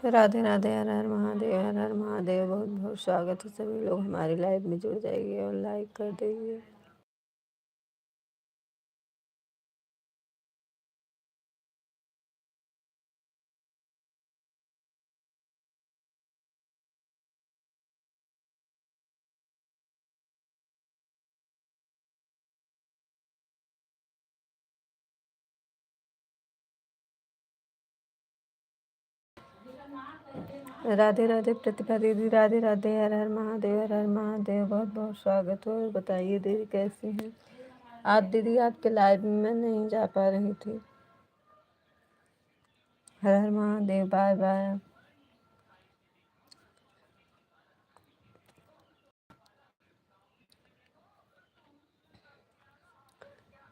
राधे राधे। हर हर महादेव, हर हर महादेव। बहुत बहुत स्वागत है, सभी लोग हमारी लाइव में जुड़ जाइए और लाइक कर दीजिए। राधे राधे प्रतिभा दीदी, राधे राधे। हर हर महादेव, हर हर महादेव। बहुत बहुत स्वागत हो। और बताइए दीदी कैसी हैं आप? दीदी आपके लाइव में नहीं जा पा रही थी। हर हर महादेव। Bye bye.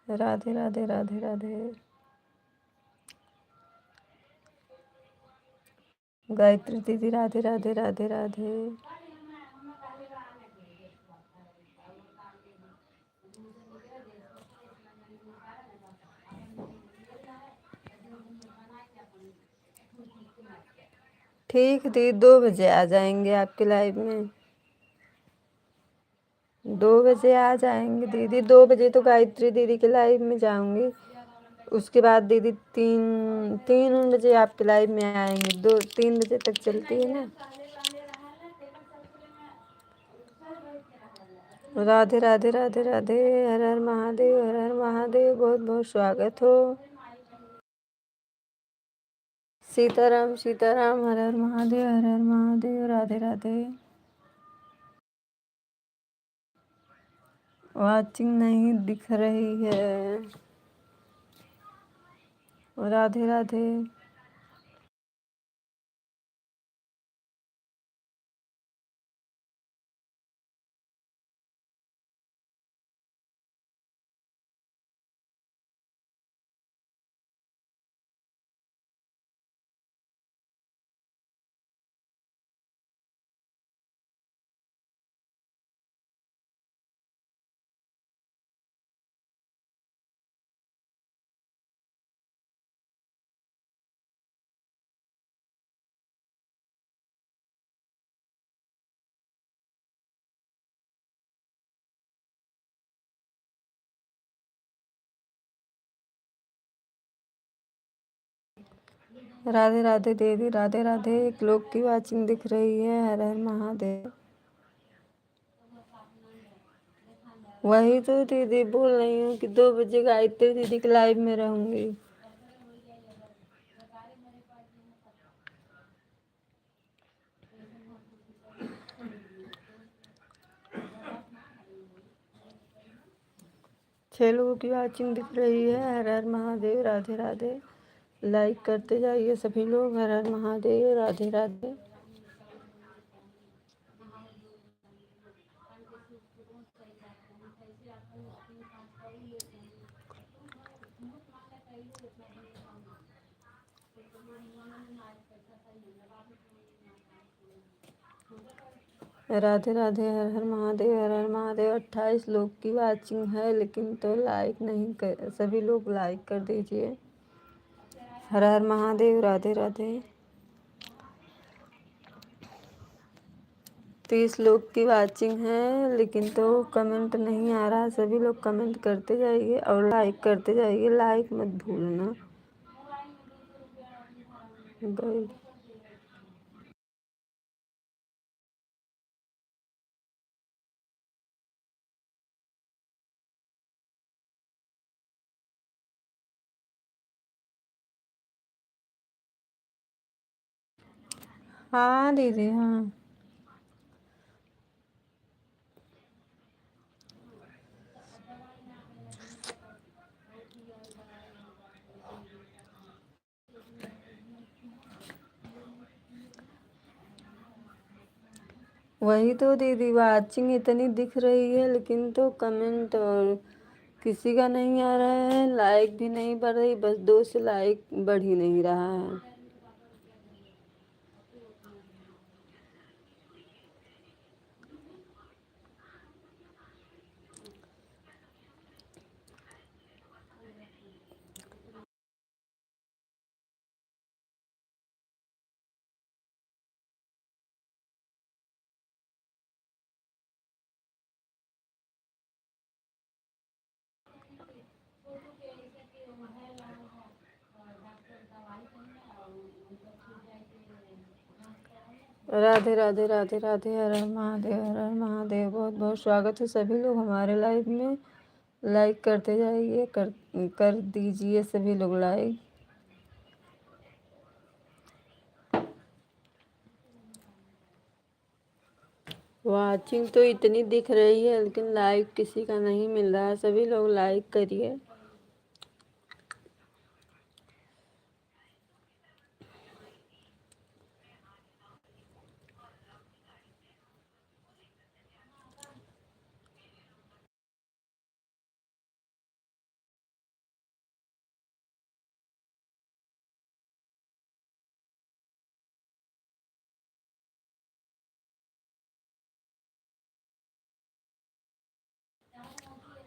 राधे राधे, राधे राधे। गायत्री दीदी, राधे राधे, राधे राधे। ठीक दीदी, 2 बजे आ जाएंगे आपके लाइव में। 2 बजे आ जाएंगे दीदी। 2 बजे तो गायत्री दीदी के लाइव में जाऊंगी। उसके बाद दीदी 3 बजे आपके लाइव में आएंगे। 2-3 बजे तक चलती है ना। राधे राधे, राधे राधे। हर हर महादेव, हर हर महादेव। बहुत बहुत स्वागत हो। सीताराम सीताराम। हर हर महादेव, हर हर महादेव। राधे राधे। वाचिंग नहीं दिख रही है। राधे राधे। राधे राधे दीदी, राधे राधे। एक लोग की वाचिंग दिख रही है। हर हर महादेव। वही तो दीदी बोल रही हूँ कि 2 बजे गायत्री दीदी के लाइव में रहूंगी। छह लोगों की वाचिंग दिख रही है। हर हर महादेव। राधे राधे। लाइक करते जाइए सभी लोग। हर हर महादेव। राधे राधे। राधे राधे। हर हर महादेव, हर हर महादेव। 28 लोग की वाचिंग है, लेकिन तो लाइक नहीं कर। सभी लोग लाइक कर दीजिए। हर हर महादेव। राधे राधे। 30 लोग की वाचिंग है, लेकिन तो कमेंट नहीं आ रहा। सभी लोग कमेंट करते जाइए और लाइक करते जाइए। लाइक मत भूलना। गई। हाँ दीदी, हाँ। वही तो दीदी, वाचिंग इतनी दिख रही है, लेकिन तो कमेंट और किसी का नहीं आ रहा है। लाइक भी नहीं बढ़ रही। बस 2 से लाइक बढ़ ही नहीं रहा है। राधे राधे राधे राधे, हर हर महादेव, हर हर महादेव। बहुत बहुत स्वागत है सभी लोग हमारे लाइव में। लाइक करते जाइए, कर दीजिए सभी लोग लाइक। वाचिंग तो इतनी दिख रही है लेकिन लाइक किसी का नहीं मिल रहा है। सभी लोग लाइक करिए।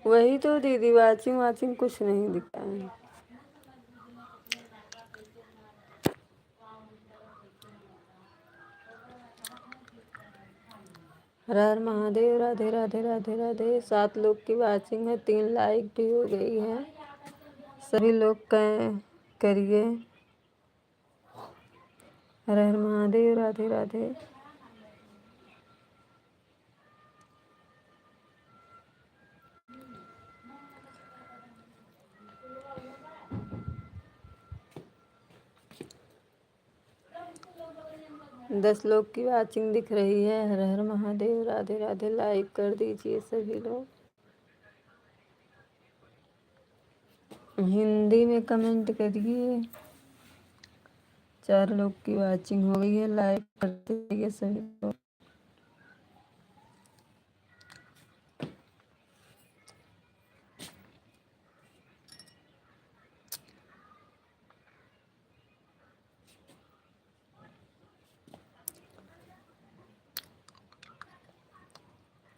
वही तो दीदी, वाचिंग वाचिंग कुछ नहीं दिखता है। हर हर महादेव, राधे राधे राधे राधे। 7 लोग की वाचिंग है, 3 लाइक भी हो गई है। सभी लोग करिए। हर हर महादेव, राधे राधे। दस लोग की वाचिंग दिख रही है। हर हर महादेव, राधे राधे। लाइक कर दीजिए सभी लोग। हिंदी में कमेंट करिए। 4 लोग की वाचिंग हो गई है। लाइक करते रहिए सभी लोग।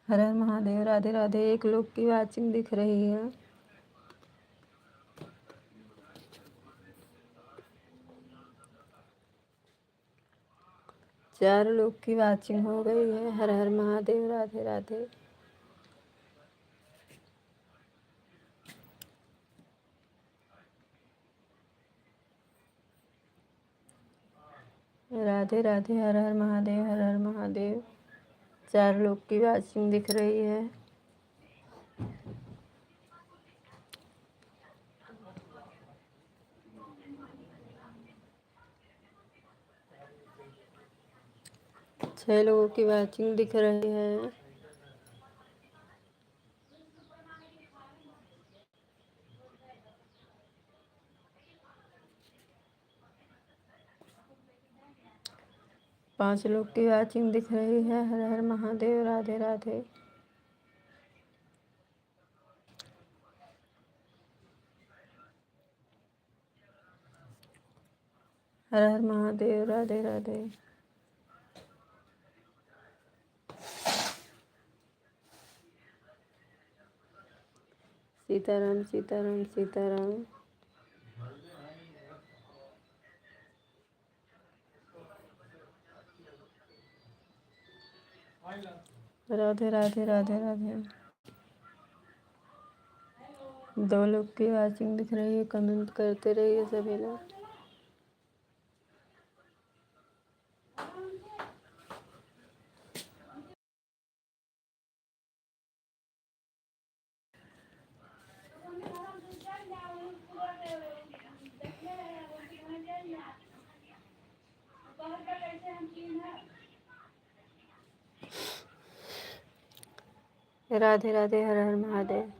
हर हर महादेव, राधे राधे। 1 लोग की वाचिंग दिख रही है। चार लोग की वाचिंग हो गई है। हर हर महादेव, राधे राधे। राधे राधे, हर हर महादेव, हर हर महादेव। 4 लोग की वाचिंग दिख रही है। छह लोगों की वाचिंग दिख रही है। पांच लोग की वाचिंग दिख रही है। हर हर महादेव, राधे राधे। हर हर महादेव, राधे राधे। सीताराम सीताराम सीताराम। राधे राधे राधे राधे। 2 लोग की वाचिंग दिख रही है। कमेंट करते रहिए सभी लोग। राधे राधे, हर हर महादेव।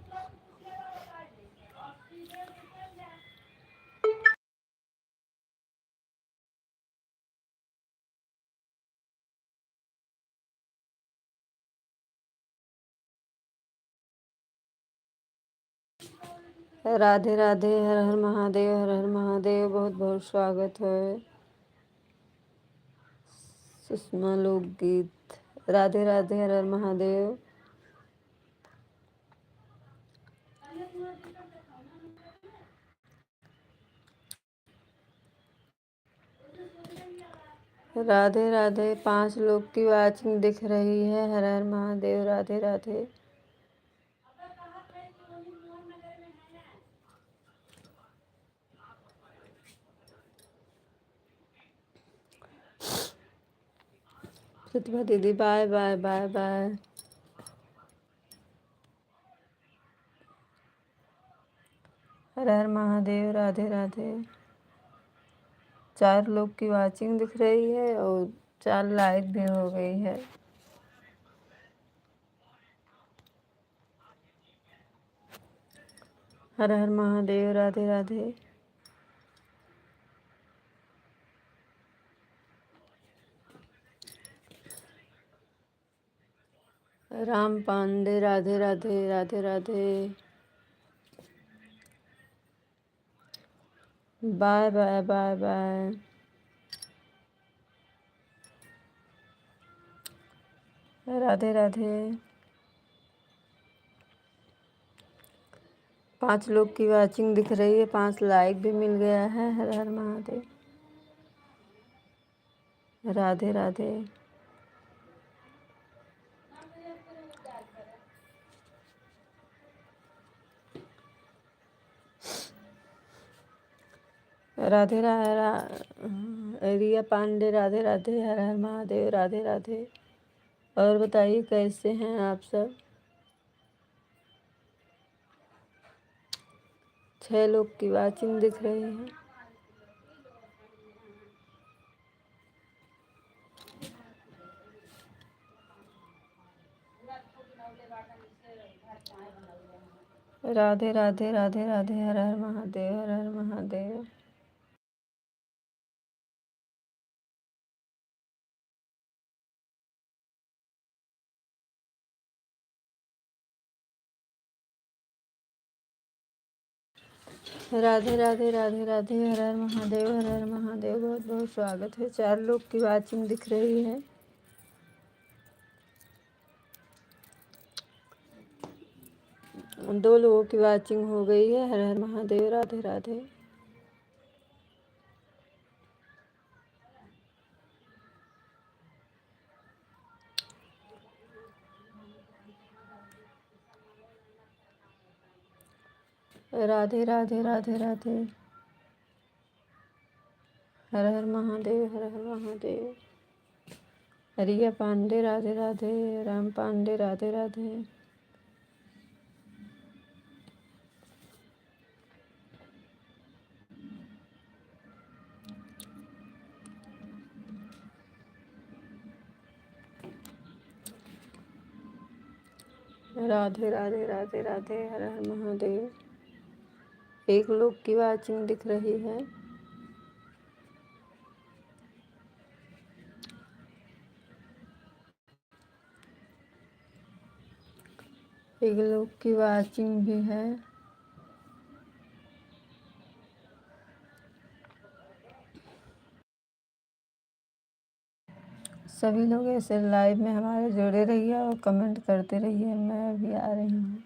राधे राधे, हर हर महादेव, हर हर महादेव। बहुत बहुत स्वागत है। सुषमा लोकगीत। राधे राधे, हर हर महादेव। राधे राधे। 5 लोग की वाचिंग दिख रही है। हर हर महादेव, राधे राधे। प्रतिभा दीदी बाय बाय बाय बाय। हर हर महादेव, राधे राधे। 4 लोग की वाचिंग दिख रही है और 4 लाइक भी हो गई है। Har Har Mahadev, Radhe Radhe. Ram Pandey Radhe Radhe, Radhe Radhe. Bye bye bye bye. Radhe Radhe. 5 लोग की वाचिंग दिख रही है, 5 लाइक भी मिल गया है। हर हर महादेव, राधे राधे। राधे रिया पांडे राधे राधे, हर हर महादेव, राधे राधे। और बताइए कैसे हैं आप सब। 6 लोग की वाचिंग दिख रही है। राधे राधे, राधे राधे, हर हर महादेव, हर हर महादेव। राधे राधे, राधे राधे, हर हर महादेव, हर हर महादेव। बहुत बहुत स्वागत है। 4 लोग की वाचिंग दिख रही है। 2 लोगों की वाचिंग हो गई है। हर हर महादेव, राधे राधे। राधे राधे, राधे राधे। हर हर महादेव, हर हर महादेव। रिया पांडे राधे राधे, राम पांडे राधे राधे। राधे राधे, राधे राधे, हर हर महादेव। 1 लोग की वाचिंग दिख रही है। 1 लोग की वाचिंग भी है। सभी लोग ऐसे लाइव में हमारे जुड़े रहिए और कमेंट करते रहिए। मैं अभी आ रही हूँ।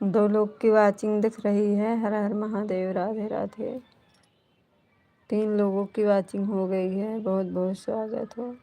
2 लोग की वाचिंग दिख रही है। हर हर महादेव, राधे राधे। 3 लोगों की वाचिंग हो गई है। बहुत बहुत स्वागत हो।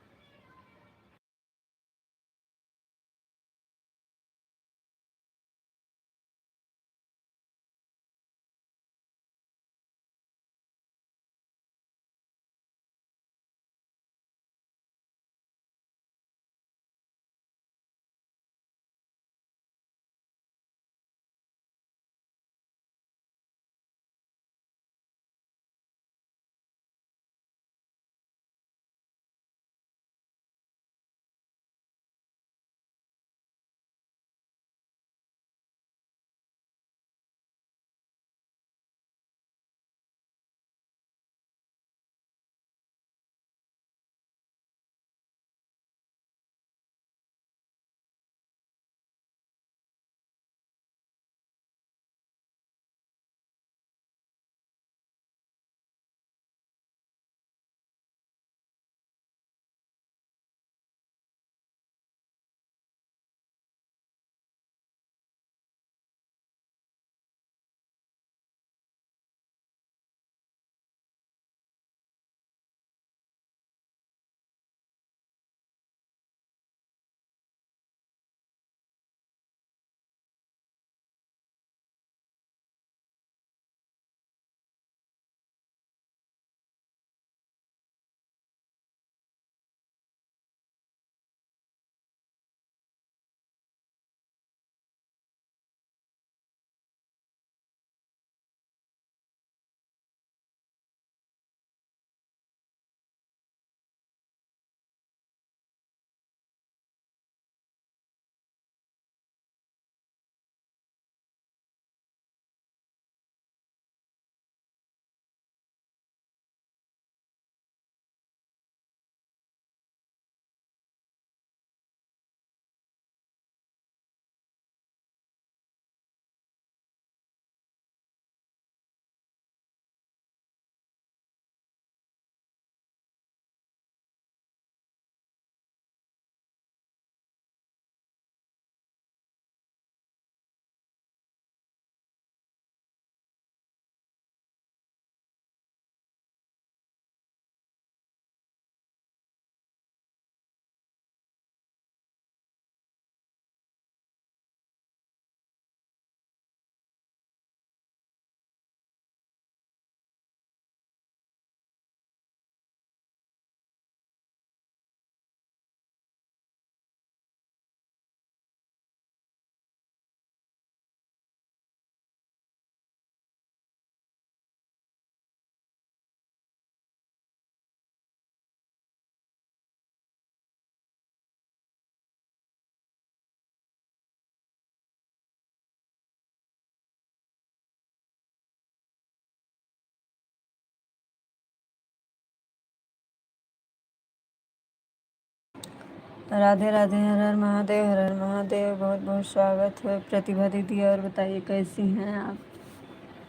राधे राधे, हर हर महादेव, हर हर महादेव। बहुत बहुत स्वागत है प्रतिभा दीदी। और बताइए कैसी हैं आप?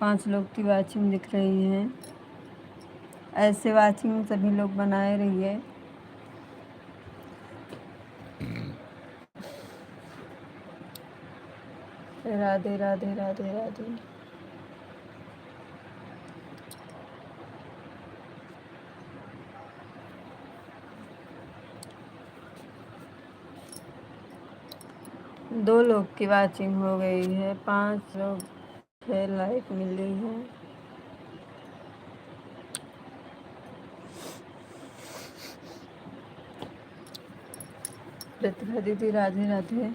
5 लोग की वाचिंग दिख रही है। ऐसे वाचिंग सभी लोग बनाए रहिए। राधे राधे राधे राधे। दो लोग की वाचिंग हो गई है, 5 लोग है, लाइक मिल रही है। प्रतिभा दीदी राधे राधे।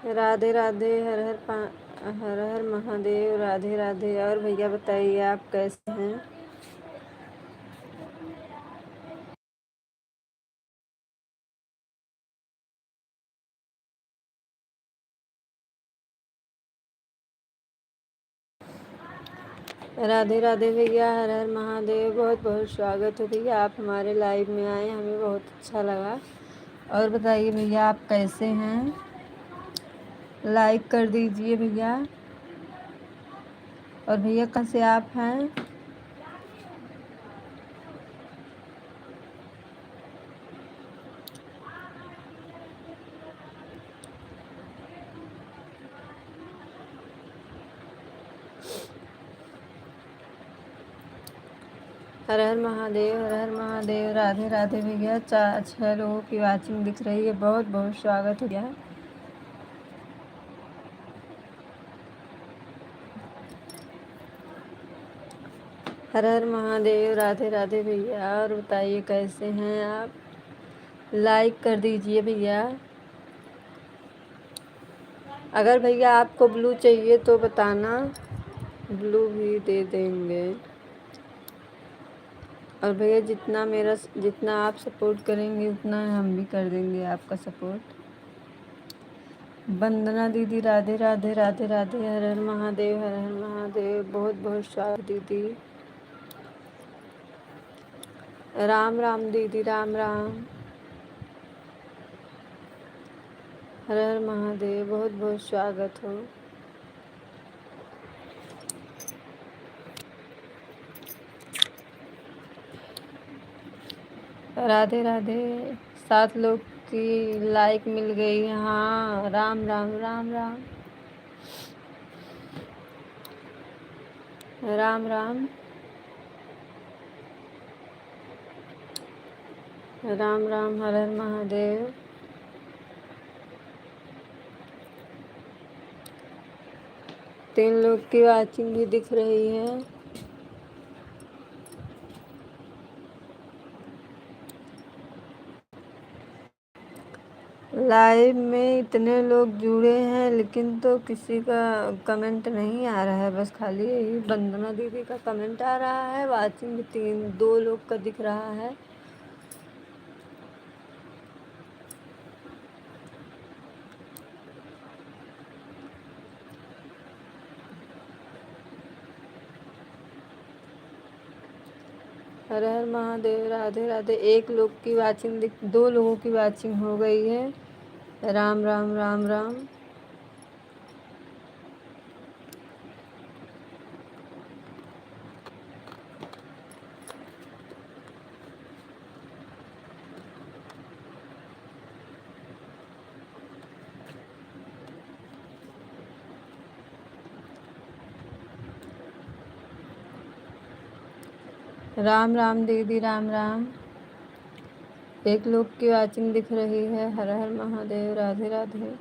राधे राधे, हर हर महादेव। राधे राधे। और भैया बताइए आप कैसे हैं? राधे राधे भैया, हर हर महादेव। बहुत बहुत स्वागत है भैया, आप हमारे लाइव में आए, हमें बहुत अच्छा लगा। और बताइए भैया आप कैसे हैं? लाइक कर दीजिए भैया। और भैया कहाँ से आप हैं? हर हर महादेव, हर हर महादेव। राधे राधे भैया। 6 लोगों की वाचिंग दिख रही है। बहुत बहुत स्वागत है भैया। हर हर महादेव। राधे राधे भैया। और बताइए कैसे हैं आप? लाइक कर दीजिए भैया। अगर भैया आपको ब्लू चाहिए तो बताना, ब्लू भी दे देंगे। और भैया जितना आप सपोर्ट करेंगे उतना हम भी कर देंगे आपका सपोर्ट। वंदना दीदी राधे राधे, राधे राधे। हर हर महादेव, हर हर महादेव। बहुत बहुत स्वागत दीदी। राम राम दीदी, राम राम। हर हर महादेव। बहुत बहुत स्वागत हो। राधे राधे। 7 लोग की लाइक मिल गई। हाँ, राम राम, राम राम, राम राम, राम राम। हर हर महादेव। 3 लोग की वाचिंग भी दिख रही है। लाइव में इतने लोग जुड़े हैं लेकिन तो किसी का कमेंट नहीं आ रहा है, बस खाली यही वंदना दीदी का कमेंट आ रहा है। वाचिंग 2 लोग का दिख रहा है। हर हर महादेव। राधे राधे। 1 लोग की वाचिंग 2 लोगों की वाचिंग हो गई है। राम राम, राम राम, राम राम दीदी, राम राम। एक लोग की वाचिंग दिख रही है। हर हर महादेव। राधे राधे।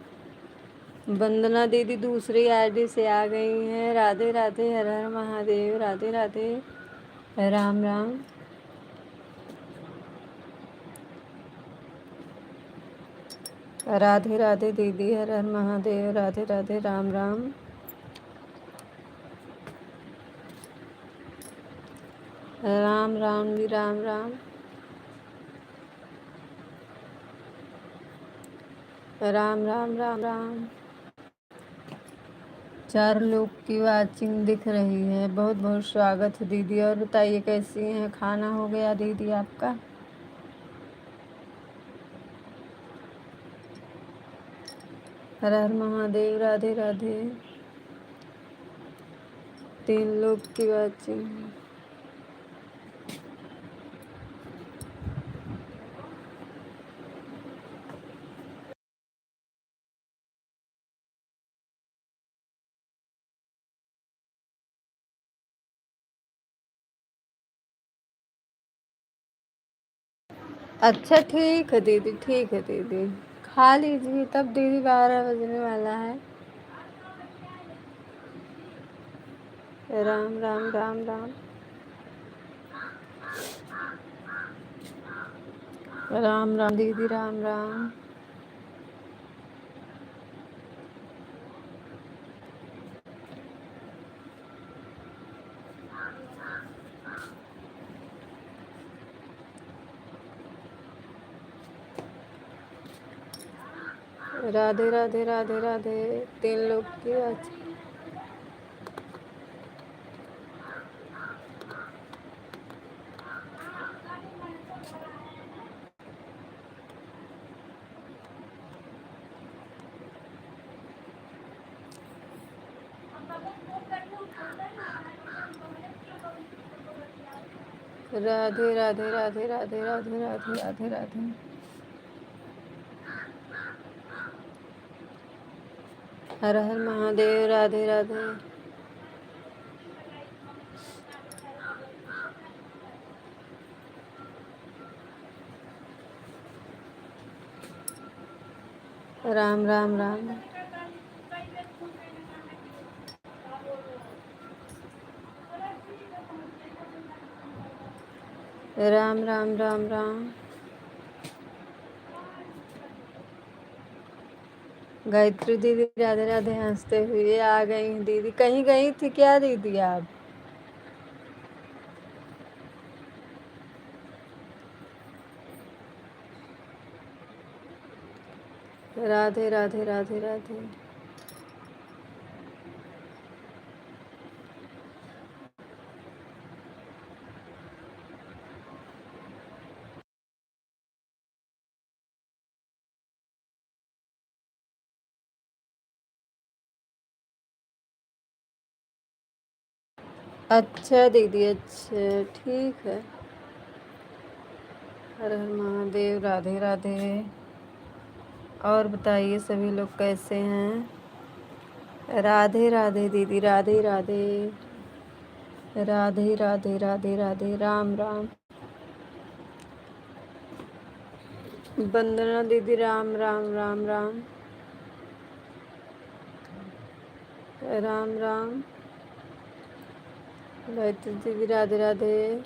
वंदना दीदी दूसरी आईडी से आ गई हैं। राधे राधे। हर हर महादेव। राधे राधे। राम राम। राधे राधे दीदी। हर हर महादेव। राधे राधे। राम राम। राम राम जी। राम राम। राम राम। राम राम। 4 लोग की वाचिंग दिख रही है। बहुत बहुत स्वागत है दीदी। और बताइए कैसी हैं? खाना हो गया दीदी आपका? हर हर महादेव। राधे राधे। 3 लोग की वाचिंग। अच्छा ठीक है दीदी। ठीक है दीदी। खा लीजिए तब दीदी। 12 बजने वाला है। राम राम। राम राम। राम राम दीदी। राम राम। राधे राधे। राधे राधे। 3 लोग की वाचिंग। राधे राधे। राधे राधे। राधे राधे। राधे राधे। हर हर महादेव। राधे राधे। राम राम। राम राम। राम राम। राम। गायत्री दीदी राधे राधे हंसते हुए आ गई हैं दीदी। कहीं गई थी क्या दीदी आप? राधे राधे। राधे राधे। अच्छा दीदी। अच्छा ठीक है। हर हर महादेव। राधे राधे। और बताइए सभी लोग कैसे हैं? राधे राधे दीदी। राधे राधे। राधे राधे। राधे राधे। राम राम। वंदना दीदी। राम राम। राम राम। राम राम। गायत्री दीदी राधे राधे।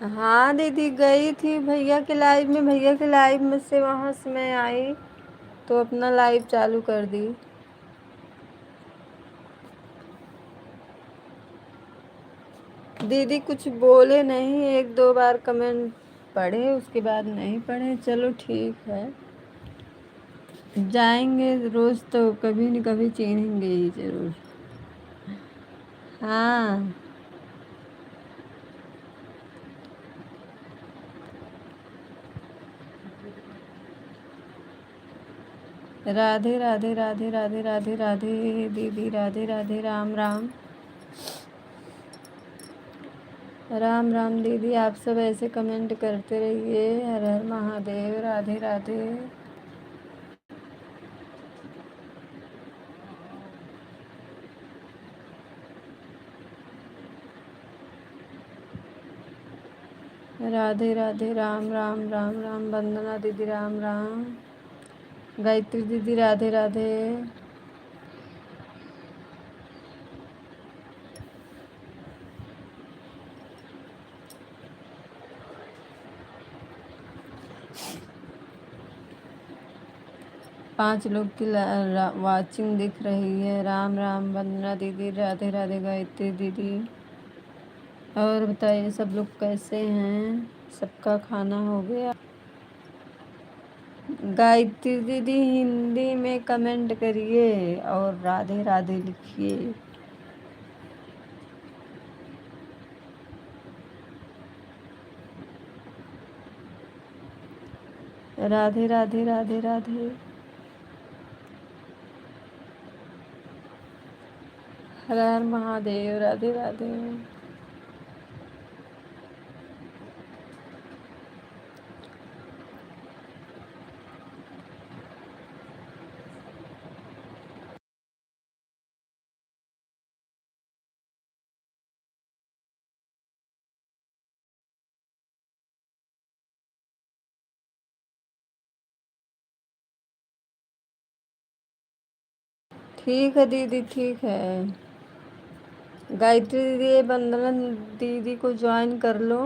हाँ दीदी गई थी भैया के लाइव में। भैया के लाइव में से वहाँ से मैं आई तो अपना लाइव चालू कर दी। दीदी कुछ बोले नहीं। 1-2 बार कमेंट पढ़े उसके बाद नहीं पढ़े। चलो ठीक है। जाएंगे रोज तो कभी न कभी चिढ़ेंगे ही जरूर। हाँ। राधे राधे। राधे राधे। राधे राधे दीदी। राधे राधे। राम राम। राम राम दीदी। आप सब ऐसे कमेंट करते रहिए। हर हर महादेव। राधे राधे। राधे राधे, राम राम राम राम। वंदना दीदी राम राम। गायत्री दीदी राधे राधे। 5 लोग की वाचिंग दिख रही है। राम राम। वंदना दीदी राधे राधे। गायत्री दीदी, और बताइए सब लोग कैसे हैं? सबका खाना हो गया? गायत्री दीदी हिंदी में कमेंट करिए और राधे राधे लिखिए। राधे राधे राधे राधे। हर हर महादेव। राधे राधे। ठीक है दीदी, ठीक है। गायत्री दीदी, वंदना दीदी को ज्वाइन कर लो।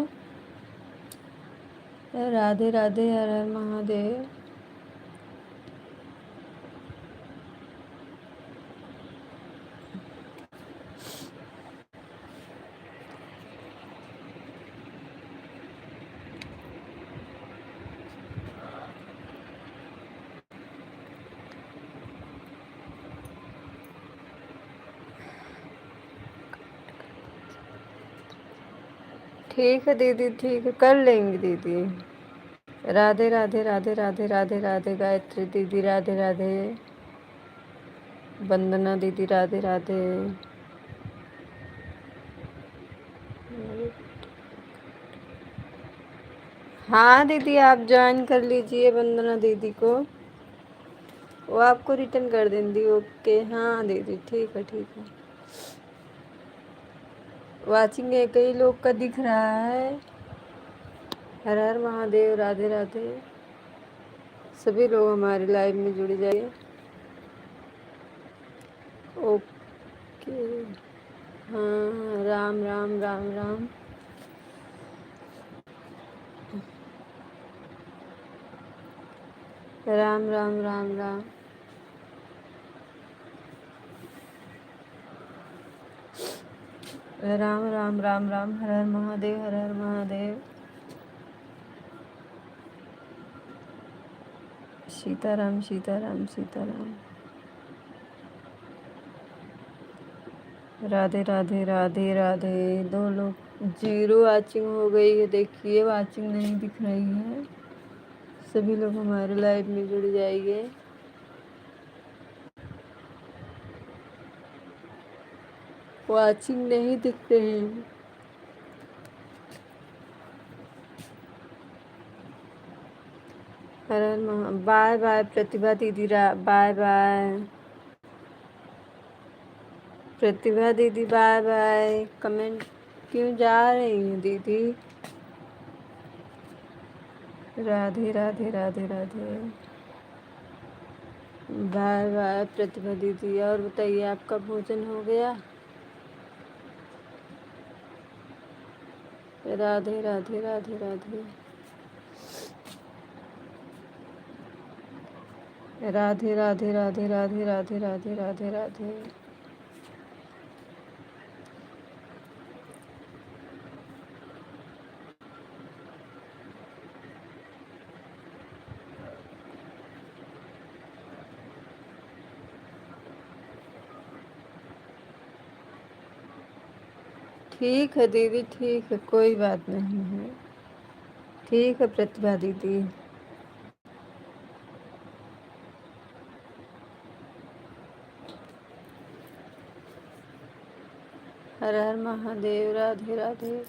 राधे राधे। हर हर महादेव। ठीक है दीदी, ठीक है, कर लेंगे दीदी। राधे राधे राधे राधे राधे राधे। गायत्री दीदी राधे राधे। वंदना दीदी राधे राधे। हाँ दीदी, आप ज्वाइन कर लीजिए वंदना दीदी को, वो आपको रिटर्न कर देंगी। ओके, हाँ दीदी, ठीक है, ठीक है। वाचिंग कई लोग का दिख रहा है। हर हर महादेव। राधे राधे। सभी लोग हमारे लाइव में जुड़ जाइए। ओके। हाँ, राम राम राम राम। राम राम राम राम। राम राम राम राम। हर हर महादेव। हर हर महादेव। सीताराम सीताराम सीताराम। राधे राधे राधे राधे। 2 लोग 0 वाचिंग हो गई है। देखिए, वाचिंग नहीं दिख रही है। सभी लोग हमारे लाइव में जुड़ जाइए। वाचिंग नहीं दिख रही है। हर हर बाय बाय प्रतिभा दीदी। बाय बाय प्रतिभा दीदी। Bye bye. कमेंट क्यों जा रही हैं दीदी? राधे राधे राधे राधे। बाय बाय प्रतिभा दीदी। और बताइए, आपका भोजन हो गया? राधे राधे राधे राधे। राधे राधे राधे राधे राधे राधे राधे राधे। ठीक है दीदी, ठीक है, कोई बात नहीं है। ठीक है प्रतिभा दीदी। हर हर महादेव। राधे राधे।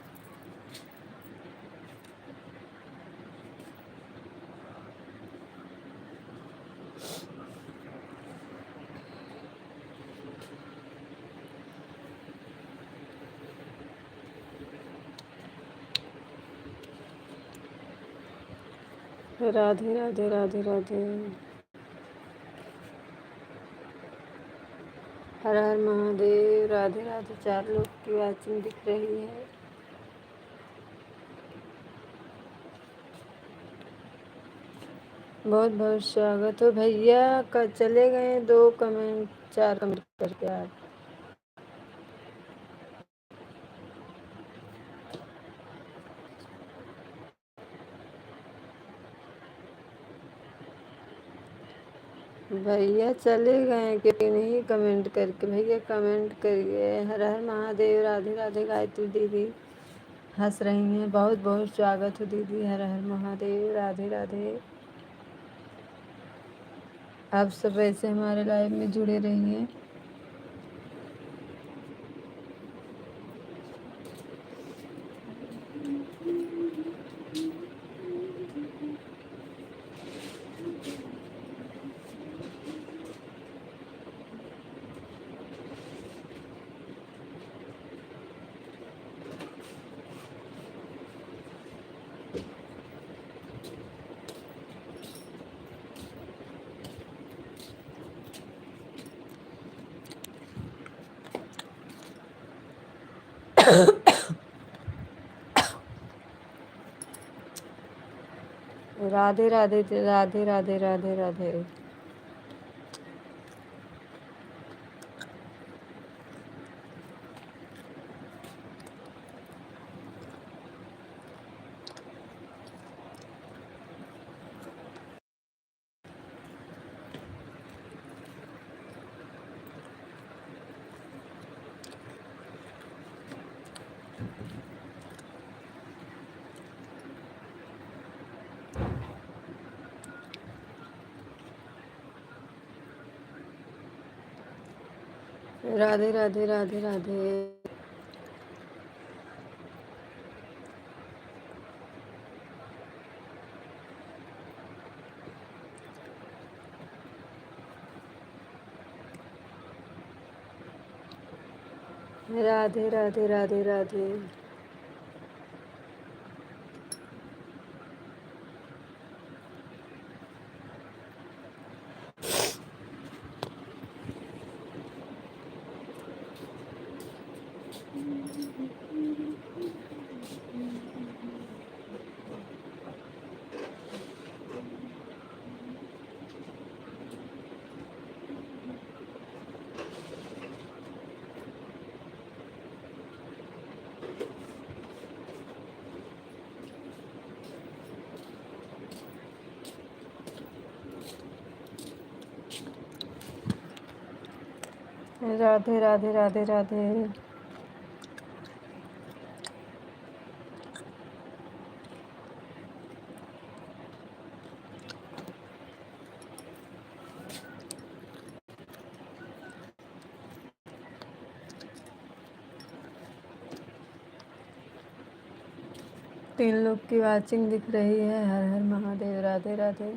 राधे राधे राधे राधे। हर हर महादेव। राधे राधे। 4 लोग की वाचिंग दिख रही है। बहुत बहुत स्वागत हो भैया। चले गए 2 कमेंट 4 कमेंट करके आप। भैया चले गए क्योंकि नहीं कमेंट करके। भैया कमेंट करिए। हर हर महादेव। राधे राधे। गायत्री दीदी हंस रही हैं। बहुत बहुत स्वागत हो दीदी। हर हर महादेव। राधे राधे। आप सब ऐसे हमारे लाइव में जुड़े रहिए। राधे राधे राधे राधे राधे राधे। राधे राधे राधे राधे। 'राधे राधे राधे राधे'। राधे राधे राधे राधे। 3 लोग की वाचिंग दिख रही है। हर हर महादेव। राधे राधे।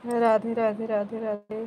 राधे राधे राधे राधे।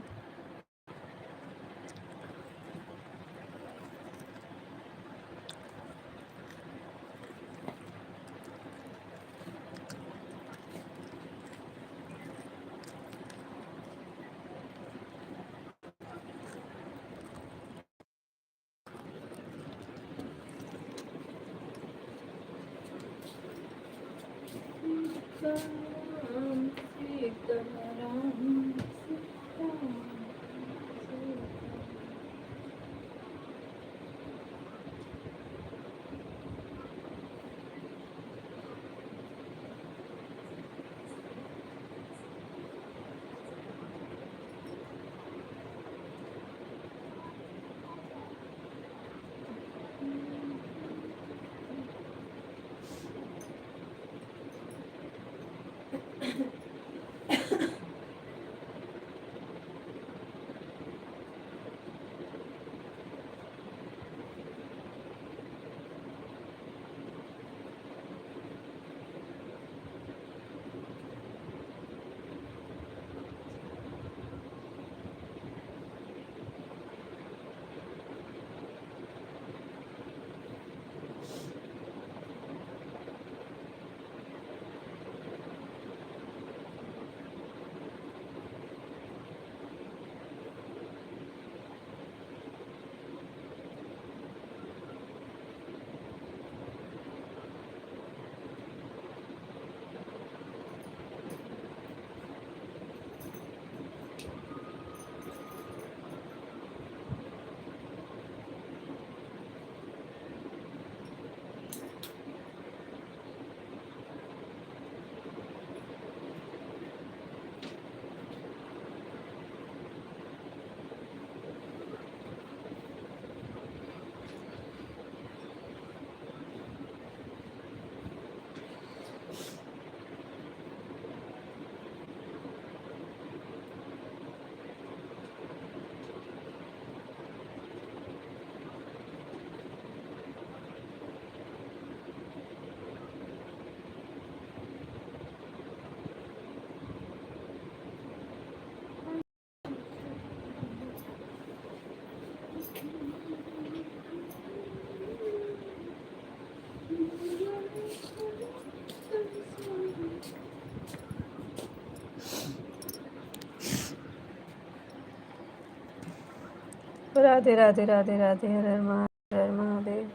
राधे राधे राधे राधे, हर हर महादेव।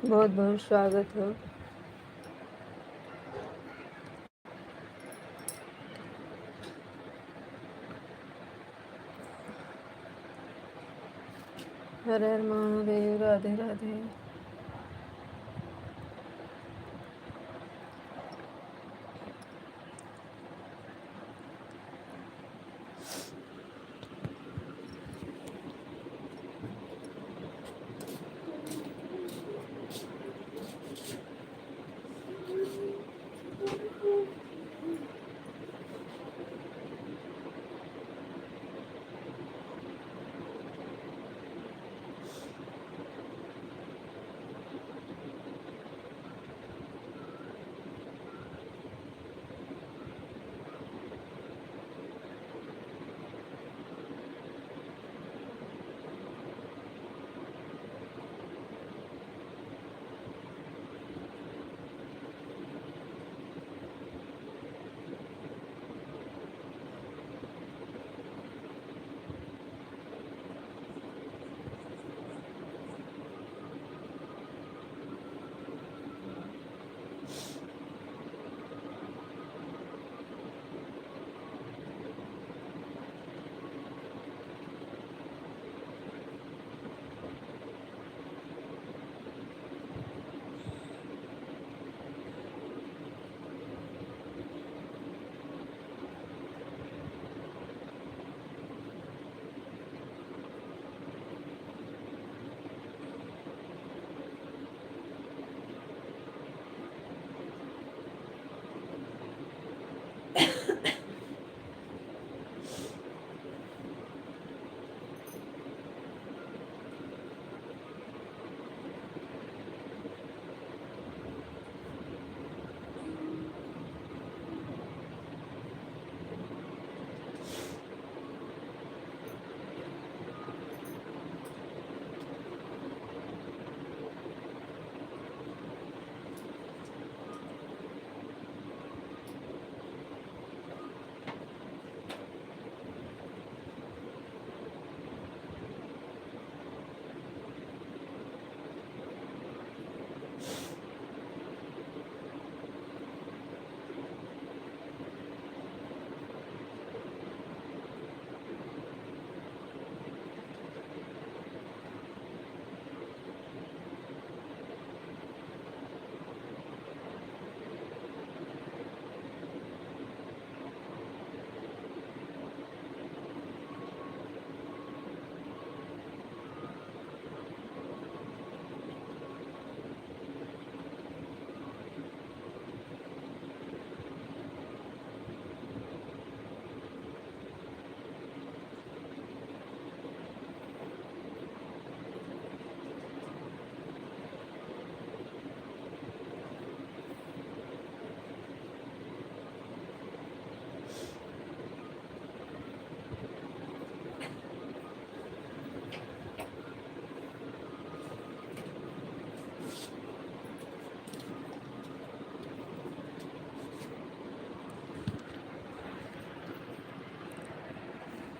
बहुत बहुत स्वागत हो। हर हर महादेव, राधे राधे।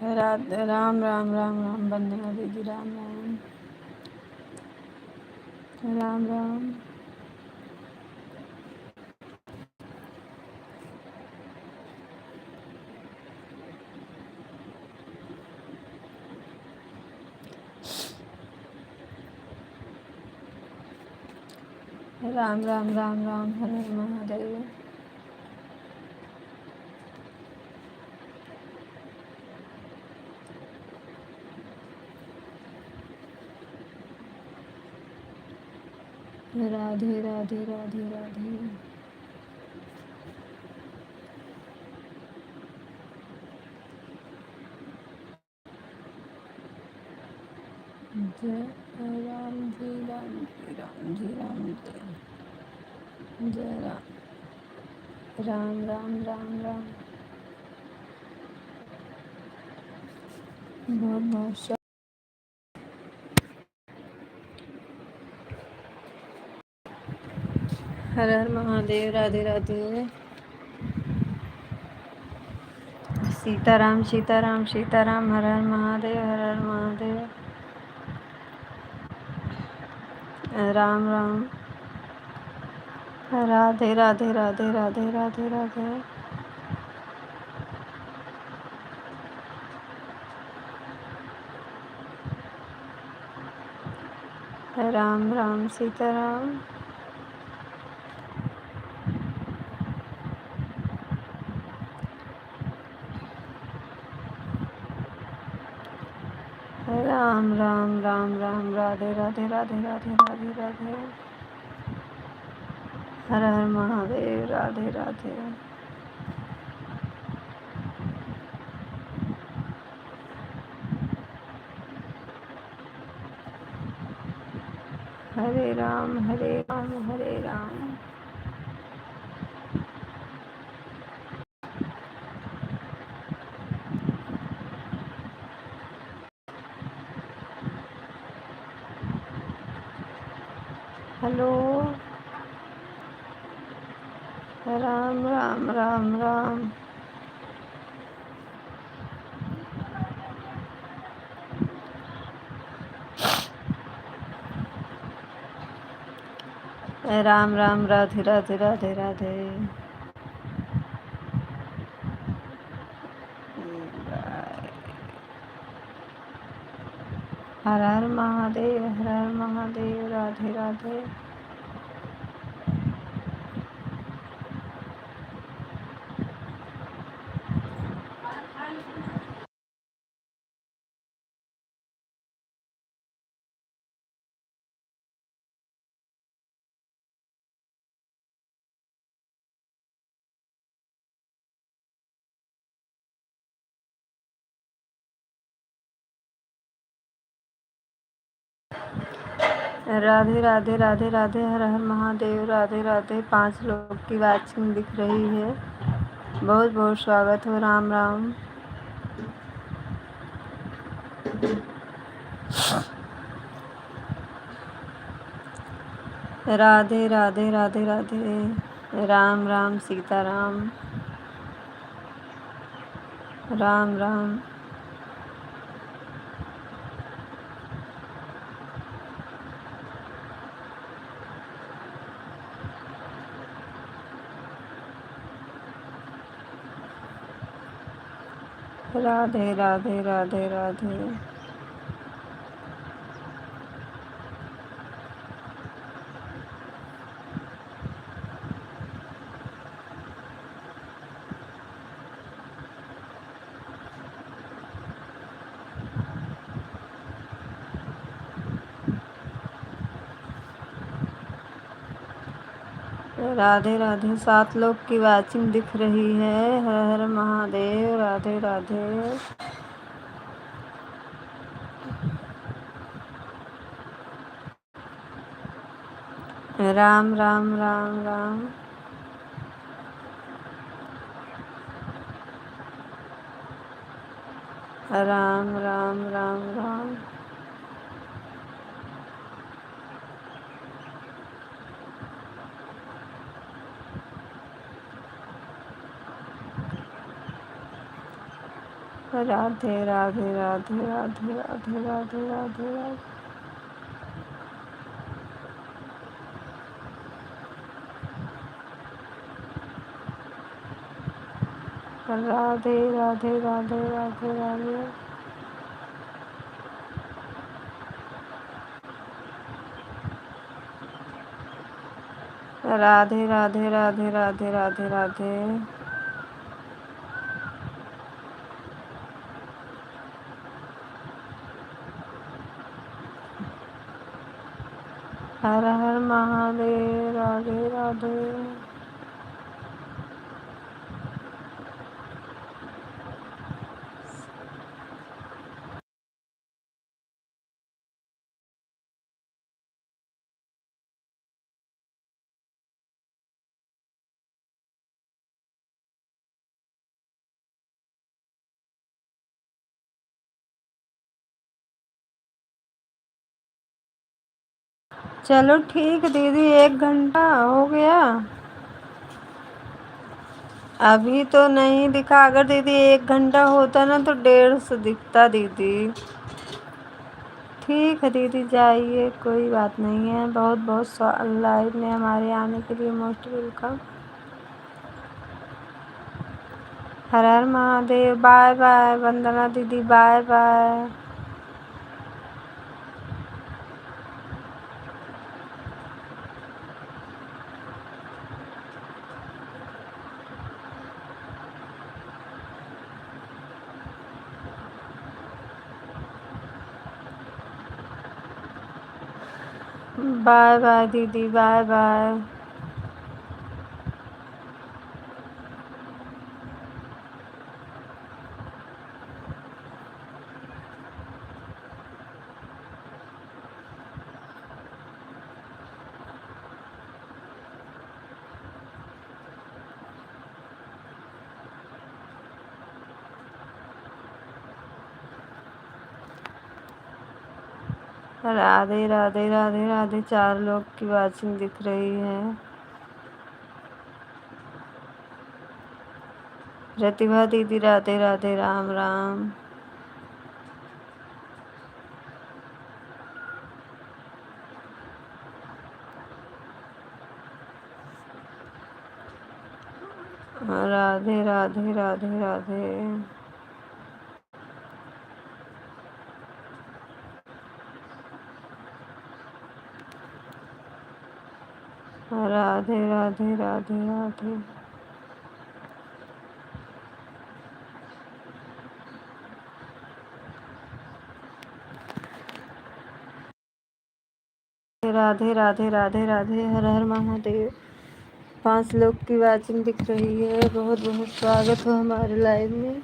राम राम राम राम बंदे वाली जी, राम राम राम राम। राम राम राम राम, हर हर महादेव। राधे राधे राधे राधे। जय राम जी, राम जी, राम जी, राम जी। जय राम राम राम राम राम। बहुत बहुत हर हर महादेव, राधे राधे। सीताराम सीताराम सीताराम, हर हर महादेव, हर हर महादेव। राम राम। राधे राधे राधे राधे राधे राधे। राम राम सीताराम। राम राम राम राम। राधे राधे राधे राधे राधे राधे। हर हर महादेव। राधे राधे। हरे राम हरे राम हरे राम। हेलो। राम राम राम राम। राम राम। राधे राधे राधे राधे। हर हर महादेव हर हर महादेव। राधे राधे। राधे राधे राधे राधे। हर हर महादेव। राधे राधे। 5 लोग की वाचिंग दिख रही है। बहुत बहुत स्वागत हो। राम राम। राधे राधे राधे राधे। राम राम सीताराम। राम राम। राधे राधे राधे राधे। राधे राधे। 7 लोग की वाचिंग दिख रही है। हर हर महादेव। राधे राधे। राम राम राम राम। राम राम राम राम। राधे राधे राधे राधे राधे राधे राधे राधे। राधे राधे राधे राधे राधे। राधे राधे राधे राधे राधे राधे। हर हर महादेव। राधे राधे। चलो ठीक दीदी, 1 घंटा हो गया। अभी तो नहीं दिखा। अगर दीदी 1 घंटा होता ना तो 150 दिखता दीदी। ठीक है दीदी, जाइए, कोई बात नहीं है। बहुत बहुत लाइव में हमारे आने के लिए मोस्ट वेलकम। हर हर महादेव। बाय बाय वंदना दीदी, बाय बाय। बाय बाय दीदी, बाय बाय। राधे राधे राधे राधे। 4 लोग की वाचिंग दिख रही है। प्रतिभा दीदी, राधे राधे, राम राम। राधे राधे राधे राधे। राधे राधे राधे राधे। राधे राधे राधे राधे। हर हर महादेव। 5 लोग की वाचिंग दिख रही है। बहुत बहुत स्वागत हो हमारे लाइव में।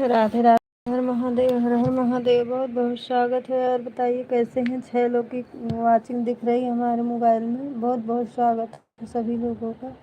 राधे राधे, हर महादेव, हर हर महादेव। बहुत बहुत स्वागत है। और बताइए कैसे हैं? 6 लोग की वाचिंग दिख रही है हमारे मोबाइल में। बहुत बहुत स्वागत है सभी लोगों का।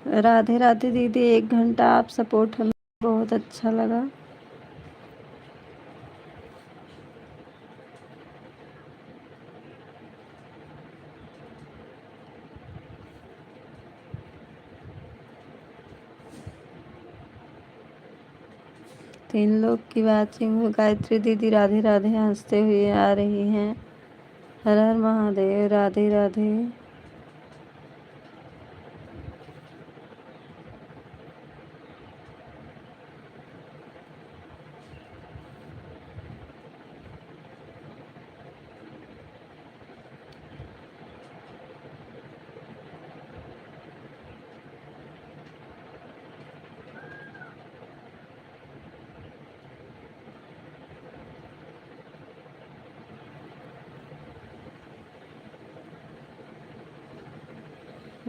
राधे राधे दीदी, 1 घंटा आप सपोर्ट हमें बहुत अच्छा लगा। तीन लोग की वाचिंग में गायत्री दीदी राधे राधे हंसते हुए आ रही हैं। हर हर महादेव, राधे राधे।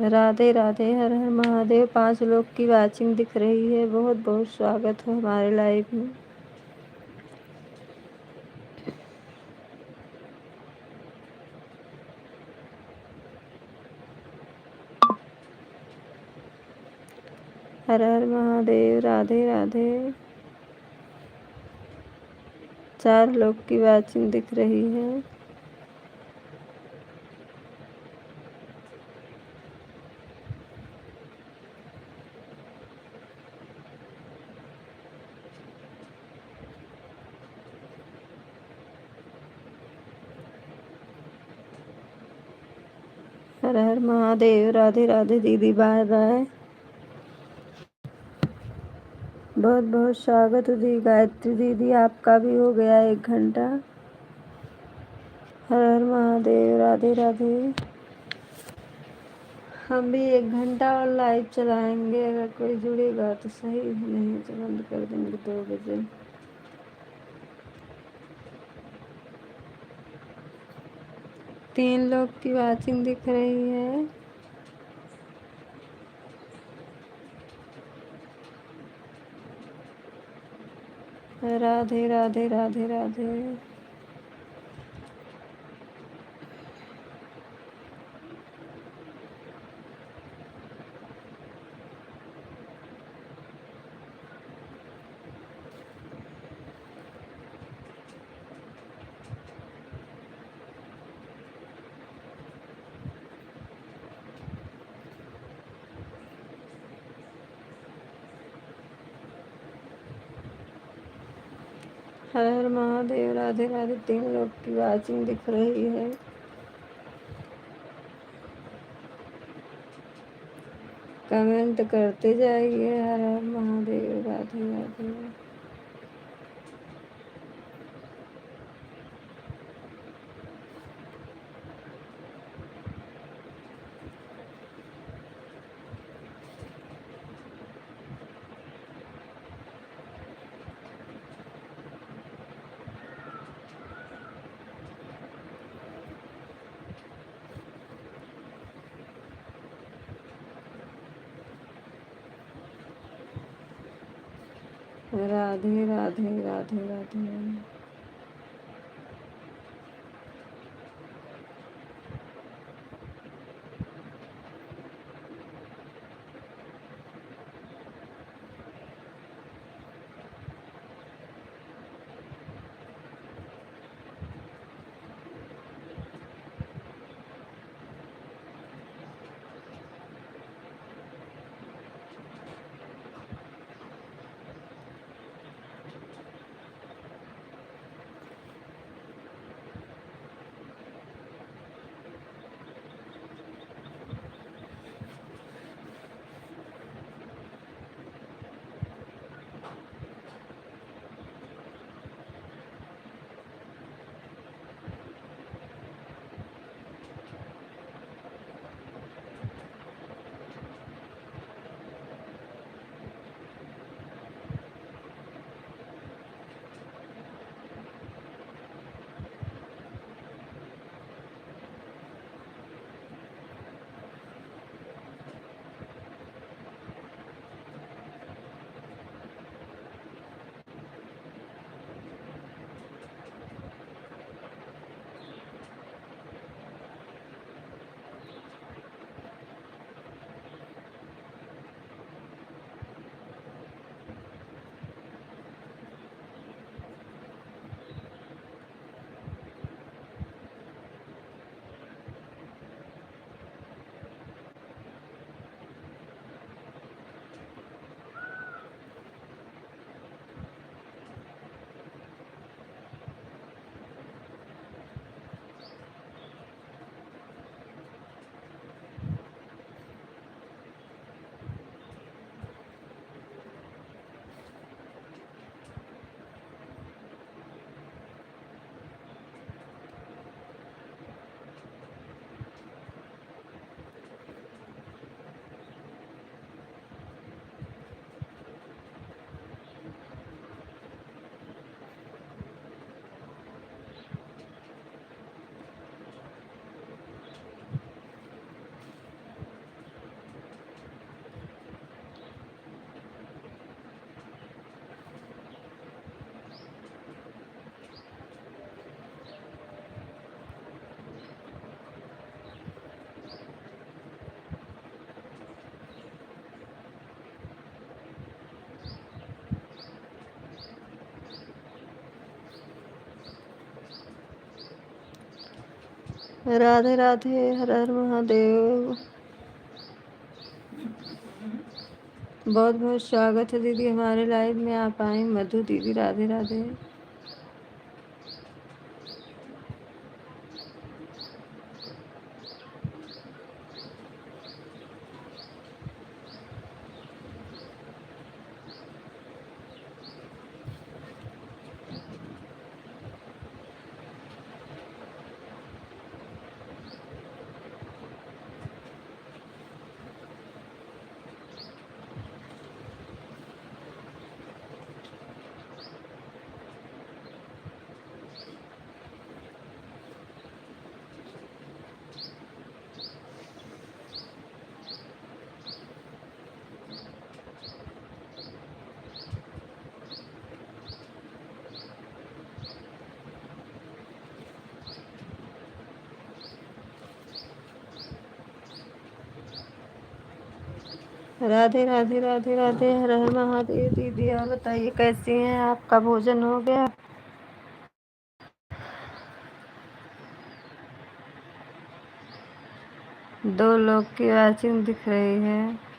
राधे राधे, हर हर महादेव। 5 लोग की वाचिंग दिख रही है। बहुत बहुत स्वागत है हमारे लाइव में। हर हर महादेव, राधे राधे। 4 लोग की वाचिंग दिख रही है। हर हर महादेव, राधे राधे दीदी, बाय बाय। बहुत बहुत स्वागत है दी गायत्री दीदी, आपका भी हो गया 1 घंटा। हर हर महादेव, राधे राधे। हम भी 1 घंटा और लाइव चलाएंगे, अगर कोई जुड़ेगा तो सही, नहीं तो बंद कर देंगे 2 बजे। तीन लोग की वाचिंग दिख रही है। राधे राधे राधे राधे। हर हर महादेव, राधे राधे। 3 लोग की वाचिंग दिख रही है। कमेंट करते जाइए। हर हर महादेव, राधे राधे। राधे राधे राधे राधे। राधे राधे। हर हर महादेव। बहुत बहुत स्वागत है दीदी हमारे लाइव में, आप आई मधु दीदी। राधे राधे। राधे राधे राधे राधे, हर हर महादेव। दीदी आप बताइए कैसी हैं, आपका भोजन हो गया? दो लोग की वाचिंग दिख रही है।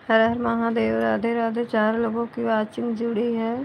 हर हर महादेव, राधे राधे। 4 लोगों की वाचिंग जुड़ी है।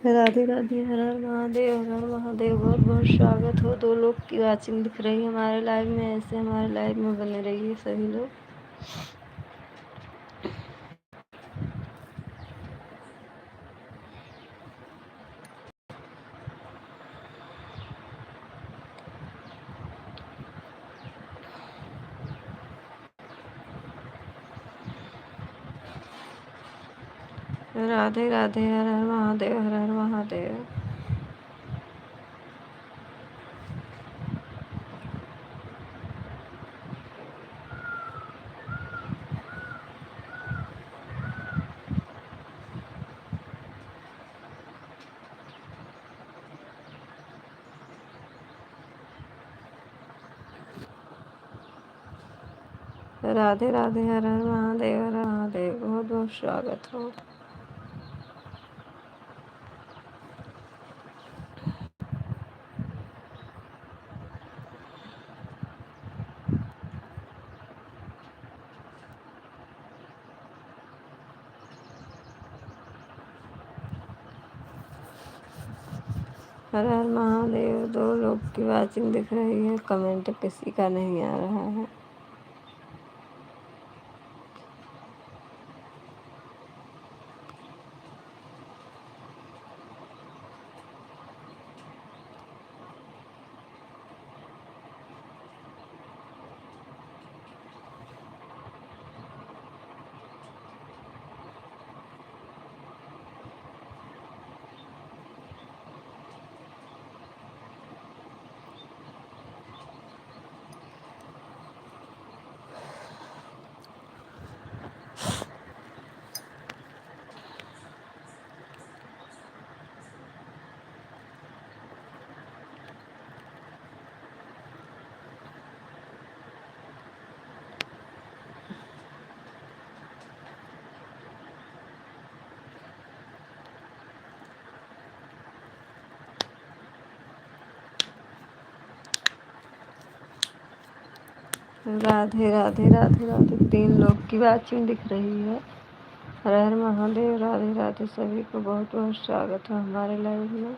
राधे राधे, हर हर महादेव, हर हर महादेव। बहुत बहुत स्वागत हो। 2 लोग की वॉचिंग दिख रही है हमारे लाइव में। ऐसे हमारे लाइव में बने रहिए सभी लोग। राधे राधे, हर हर महादेव, हर हर महादेव। राधे राधे, हर हर महादेव, हर हर महादेव। बहुत बहुत स्वागत हो। हर हर महादेव। 2 लोग की वॉचिंग दिख रही है, कमेंट किसी का नहीं आ रहा है। राधे राधे, राधे राधे। 3 लोग की वॉचिंग दिख रही है। हर हर महादेव, राधे राधे। सभी को बहुत बहुत स्वागत है हमारे लाइव में।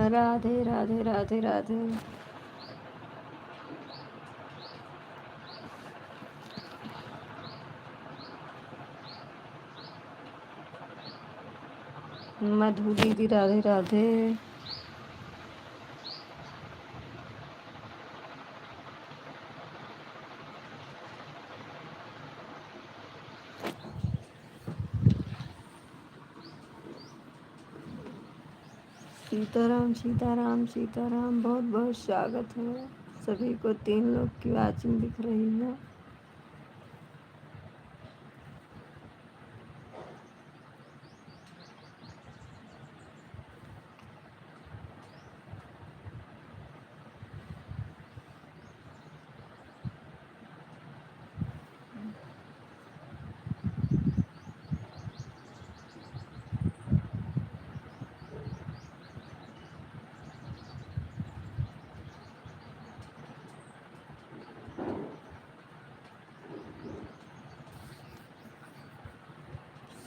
राधे राधे, राधे राधे। मधु दीदी, राधे राधे। सीताराम सीताराम सीताराम। बहुत बहुत स्वागत है सभी को। 3 लोग की वॉचिंग दिख रही है।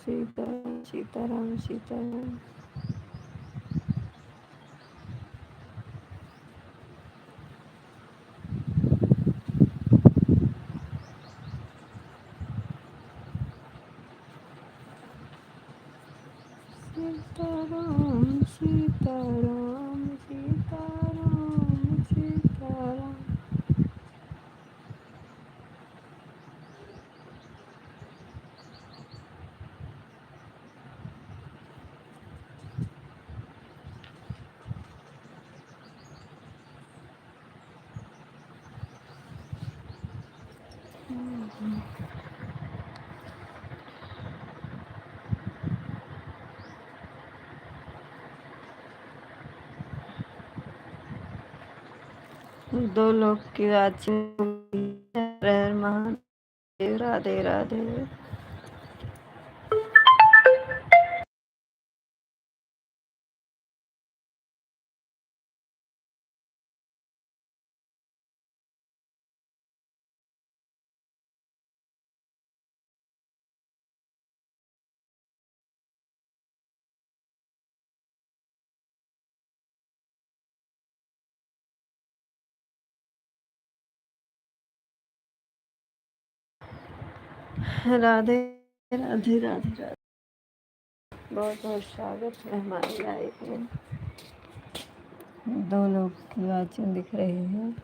सीताराम सीताराम सीताराम। सीताराम सीताराम सीताराम सीताराम। दो लोग की वाचिंग। हर हर महादेव, राधे राधे। राधे राधे राधे राधे। बहुत बहुत स्वागत है हमारी लाइफ में। दो लोग की वाचिंग दिख रही है।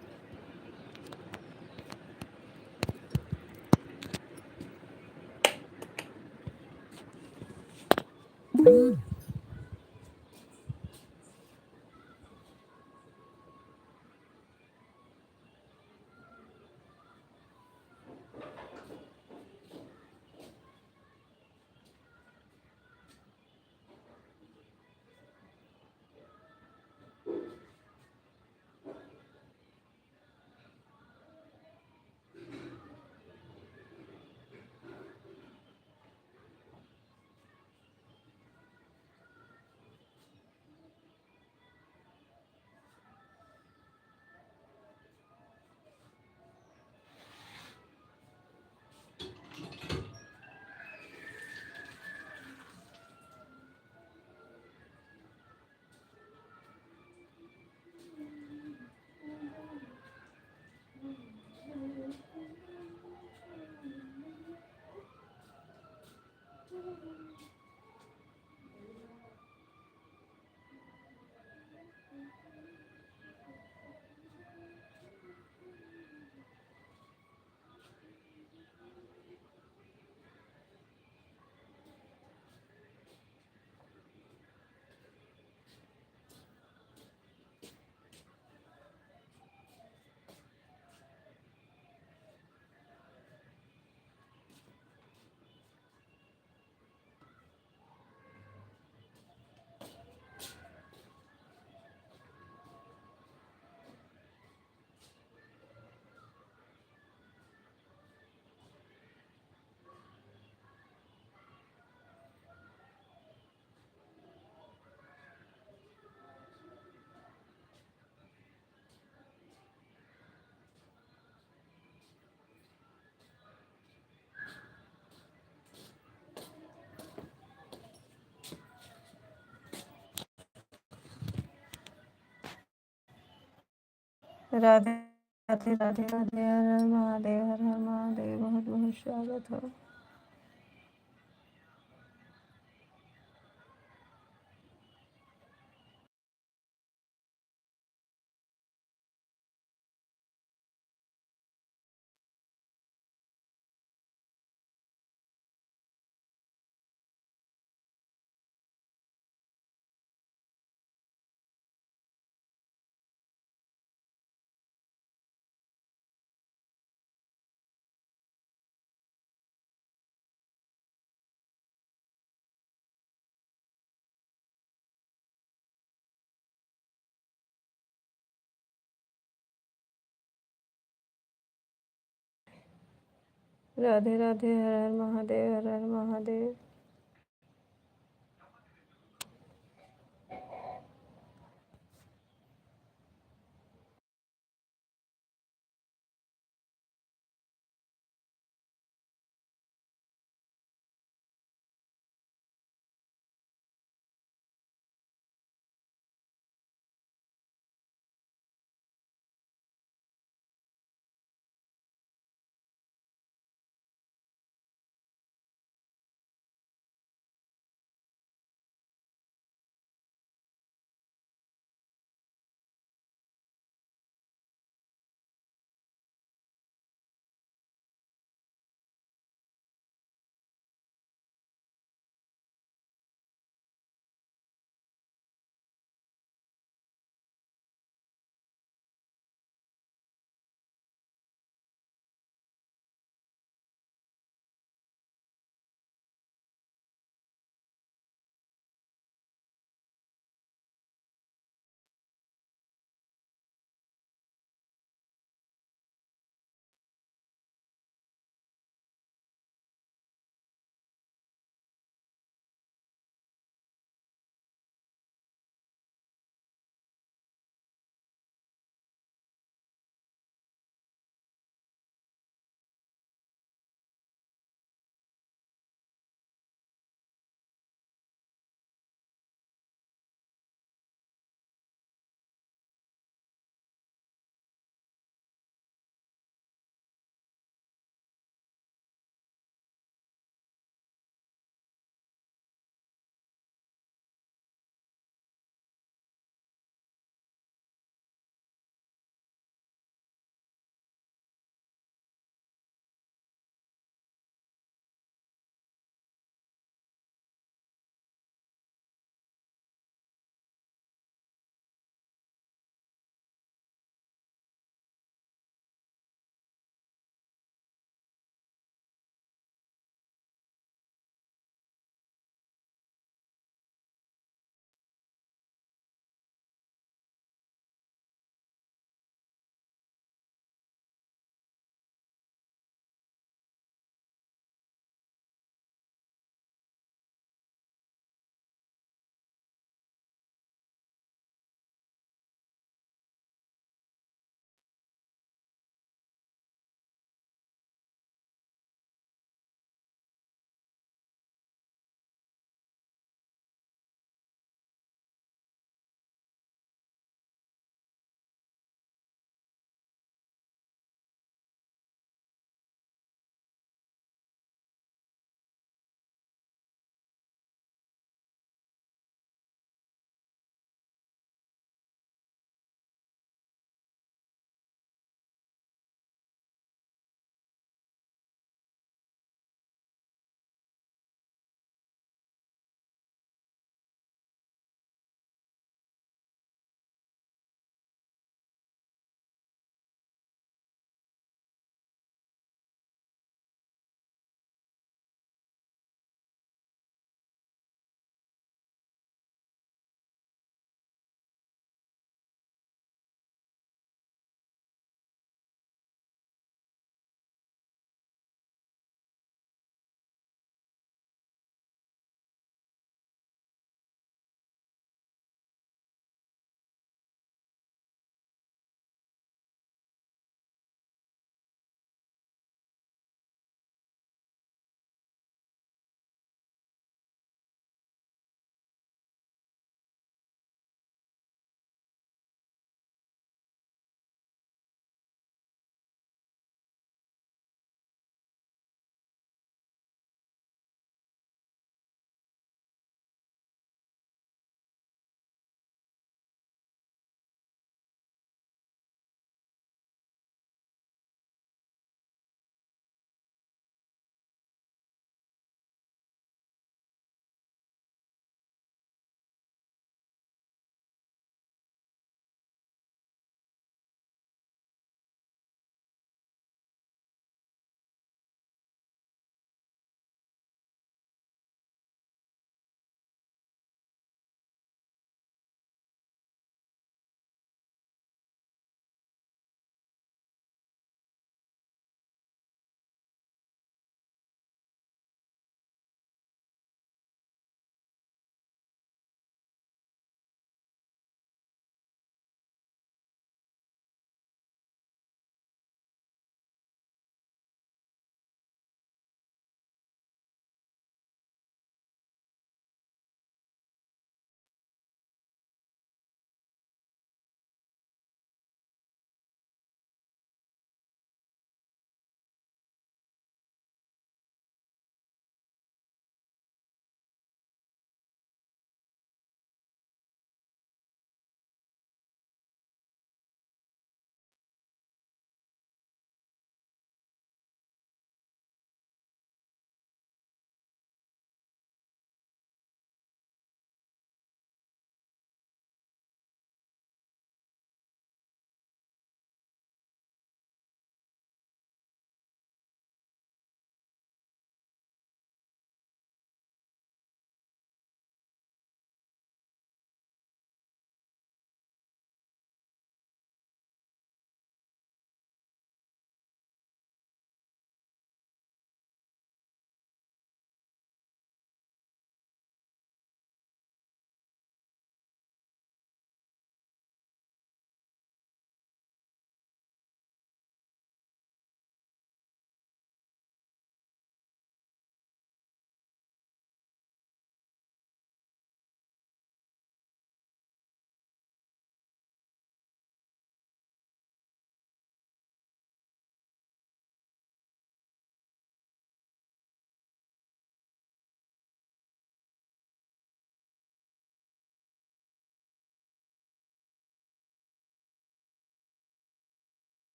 राधे राधे राधे राधे। हर हर महादेव, हर हर महादेव। बहुत बहुत स्वागत हो। राधे राधे। हर हर महादेव, हर हर महादेव।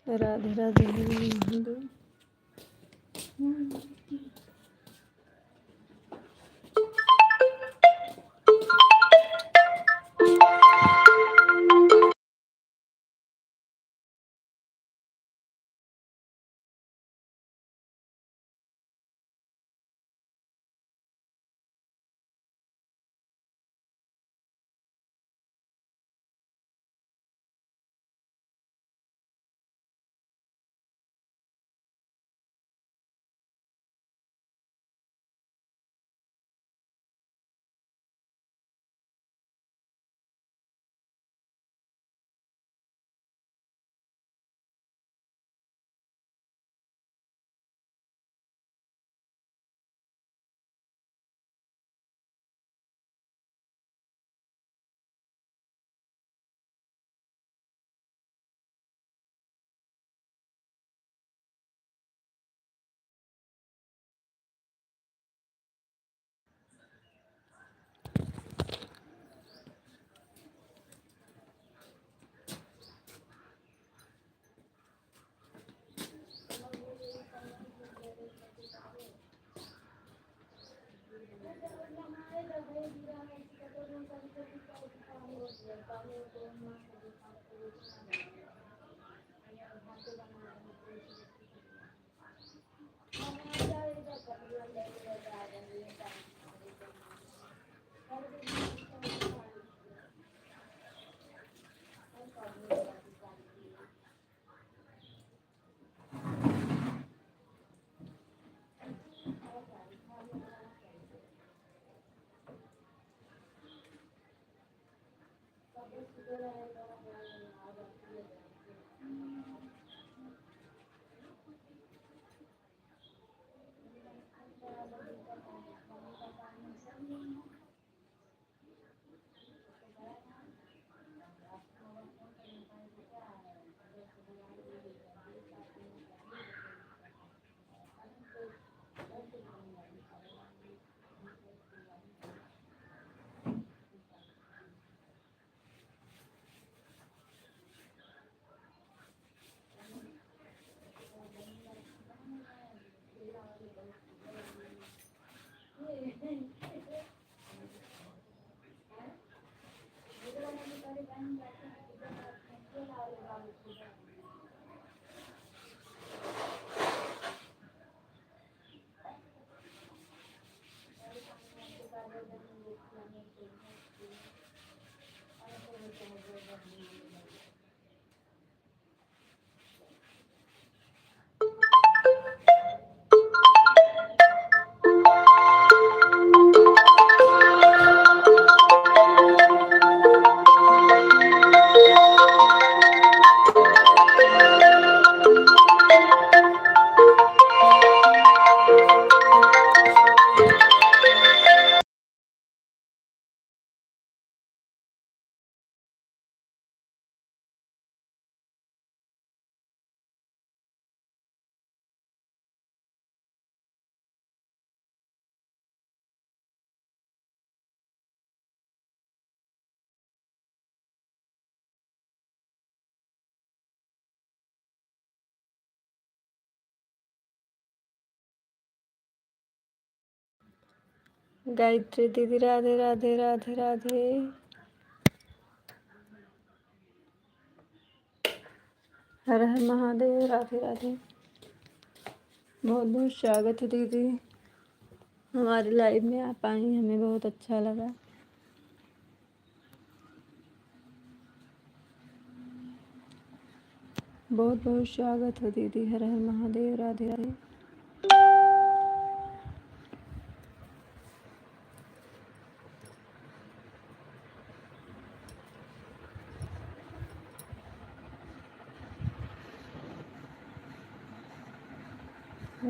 राधे राधे हर महादेव। गायत्री दीदी राधे राधे राधे राधे। हर हर महादेव राधे राधे। बहुत बहुत स्वागत है दीदी, हमारे लाइव में आप आई, हमें बहुत अच्छा लगा। बहुत बहुत स्वागत है दीदी। हर हर महादेव राधे राधे।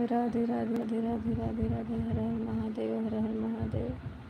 राधे राधे राधे राधे राधे राधे। हर हर महादेव, हर हर महादेव।